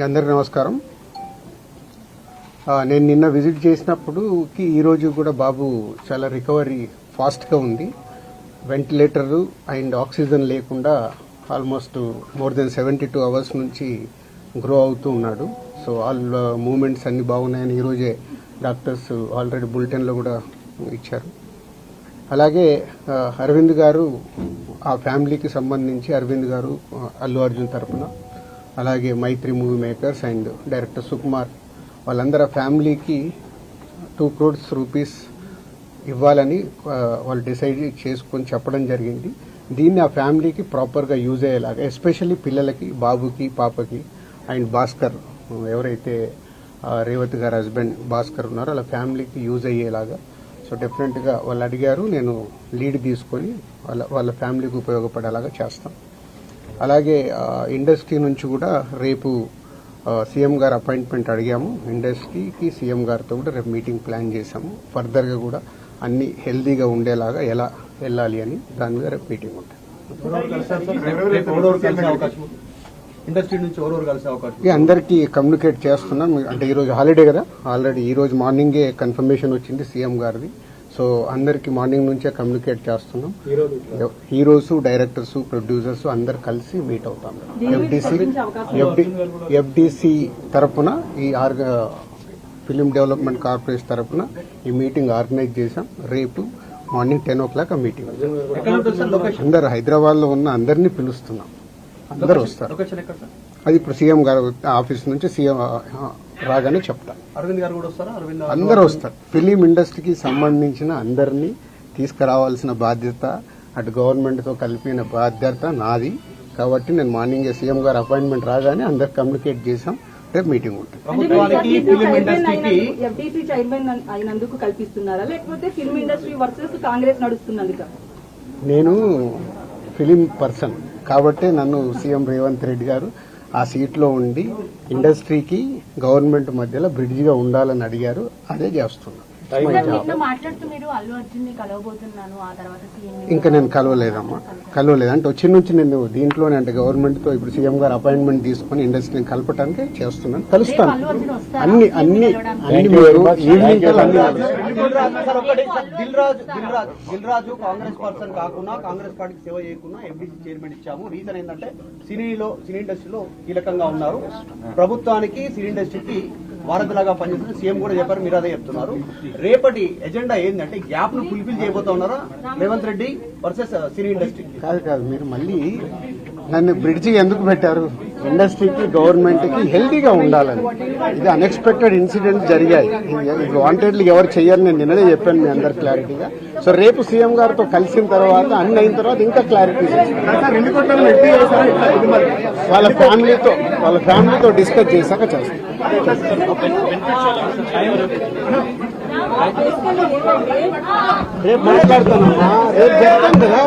అందరికీ నమస్కారం. నేను నిన్న విజిట్ చేసినప్పుడు ఈరోజు కూడా బాబు చాలా రికవరీ ఫాస్ట్గా ఉంది. వెంటిలేటర్ అండ్ ఆక్సిజన్ లేకుండా ఆల్మోస్ట్ మోర్ దెన్ 72 అవర్స్ నుంచి గ్రో అవుతూ ఉన్నాడు. సో ఆల్ మూమెంట్స్ అన్ని బాగున్నాయని ఈరోజే డాక్టర్స్ ఆల్రెడీ బులెటిన్లో కూడా ఇచ్చారు. అలాగే అరవింద్ గారు ఆ ఫ్యామిలీకి సంబంధించి అరవింద్ గారు అల్లు అర్జున్ తరఫున, అలాగే Mythri movie makers and director Sukumar వాళ్ళందరూ ఫ్యామిలీకి 2 crores రూపీస్ ఇవ్వాలని వాళ్ళు డిసైడ్ చేసుకొని చెప్పడం జరిగింది. దీన్ని ఆ ఫ్యామిలీకి ప్రాపర్గా యూజ్ అయ్యేలాగా, ఎస్పెషల్లీ పిల్లలకి, బాబుకి, పాపకి అండ్ భాస్కర్ ఎవరైతే రేవతి గారి హస్బెండ్ భాస్కర్ ఉన్నారో వాళ్ళ ఫ్యామిలీకి యూజ్ అయ్యేలాగా. సో డెఫినెట్గా వాళ్ళు అడిగారు, నేను లీడ్ తీసుకొని వాళ్ళ ఫ్యామిలీకి ఉపయోగపడేలాగా చేస్తాం. అలాగే ఇండస్ట్రీ నుంచి కూడా రేపు సీఎం గారు అపాయింట్మెంట్ అడిగాము. ఇండస్ట్రీకి సీఎం గారితో కూడా రేపు మీటింగ్ ప్లాన్ చేశాము. ఫర్దర్గా కూడా అన్ని హెల్దీగా ఉండేలాగా ఎలా వెళ్ళాలి అని దాని మీద రేపు మీటింగ్ ఉంటుంది. అందరికీ కమ్యూనికేట్ చేస్తున్నాం. అంటే ఈరోజు హాలిడే కదా, ఆల్రెడీ ఈరోజు మార్నింగే కన్ఫర్మేషన్ వచ్చింది సీఎం గారిది. సో అందరికి మార్నింగ్ నుంచే కమ్యూనికేట్ చేస్తున్నాం. హీరోస్, డైరెక్టర్స్, ప్రొడ్యూసర్స్ అందరు కలిసి మీట్ అవుతాం. ఎఫ్డిసి తరఫున ఈ ఫిలిం డెవలప్మెంట్ కార్పొరేషన్ తరఫున ఈ మీటింగ్ ఆర్గనైజ్ చేశాం. రేపు మార్నింగ్ 10 o'clock ఆ మీటింగ్. అందరు హైదరాబాద్ లో ఉన్న అందరినీ పిలుస్తున్నాం, అందరు వస్తారు. అది ఇప్పుడు సీఎం గారు ఆఫీస్ నుంచి సీఎం రాగానే చెప్తారు. అరవింద్ గారు కూడా వస్తారా? అందరూ వస్తారు. ఫిలిం ఇండస్ట్రీకి సంబంధించిన అందరినీ తీసుకురావాల్సిన బాధ్యత, అటు గవర్నమెంట్ తో కలిపిన బాధ్యత నాది. కాబట్టి నేను మార్నింగ్ సీఎం గారు అపాయింట్మెంట్ రాగానే అందరికి కమ్యూనికేట్ చేశాం. రేపు మీటింగ్ ఉంటుంది. నేను ఫిలిం పర్సన్ కాబట్టి నన్ను సీఎం రేవంత్ రెడ్డి గారు ఆ సీట్లో ఉండి ఇండస్ట్రీకి గవర్నమెంట్ మధ్యలో బ్రిడ్జిగా ఉండాలని అడిగారు. అదే చేస్తున్నాను. ఇంకా నేను కలవలేదమ్మా, కలవలేదు. అంటే వచ్చి నుంచి నేను దీంట్లోనే, అంటే గవర్నమెంట్ తో ఇప్పుడు సీఎం గారు అపాయింట్మెంట్ తీసుకుని ఇండస్ట్రీని కలపడానికి చేస్తున్నాను. కలుస్తాను. అన్ని ఈవినింగ్ దిల్ రాజు కాంగ్రెస్ పర్సన్ కాకుండా, కాంగ్రెస్ పార్టీకి సేవ చేయకుండా ఎంపీసీ చైర్మన్ ఇచ్చాము. రీజన్ ఏంటంటే సినీ ఇండస్ట్రీలో కీలకంగా ఉన్నారు. ప్రభుత్వానికి, సినీ ఇండస్ట్రీకి వారధిలాగా పనిచేస్తుంది. సీఎం కూడా చెప్పారు, మీరు అదే చెప్తున్నారు. రేపటి ఎజెండా ఏంటంటే గ్యాప్ ను ఫుల్ఫిల్ చేయబోతా ఉన్నారా Revanth Reddy versus cine industry? కాదు మీరు మళ్ళీ నన్ను బ్రిడ్జి ఎందుకు పెట్టారు? ఇండస్ట్రీకి, గవర్నమెంట్ కి హెల్తీగా ఉండాలని. ఇది అన్ఎక్స్పెక్టెడ్ ఇన్సిడెంట్ జరిగాయి. ఇది వాంటెడ్లీ ఎవరు చెయ్యాలని నేను నిన్ననే చెప్పాను మీ అందరు క్లారిటీగా. సో రేపు సీఎం గారితో కలిసిన తర్వాత, అన్ని అయిన తర్వాత ఇంకా క్లారిటీ వాళ్ళ ఫ్యామిలీతో డిస్కస్ చేశాక చేస్తాం. రేపు మాట్లాడతానమ్మా, రేపు చెప్తాను కదా.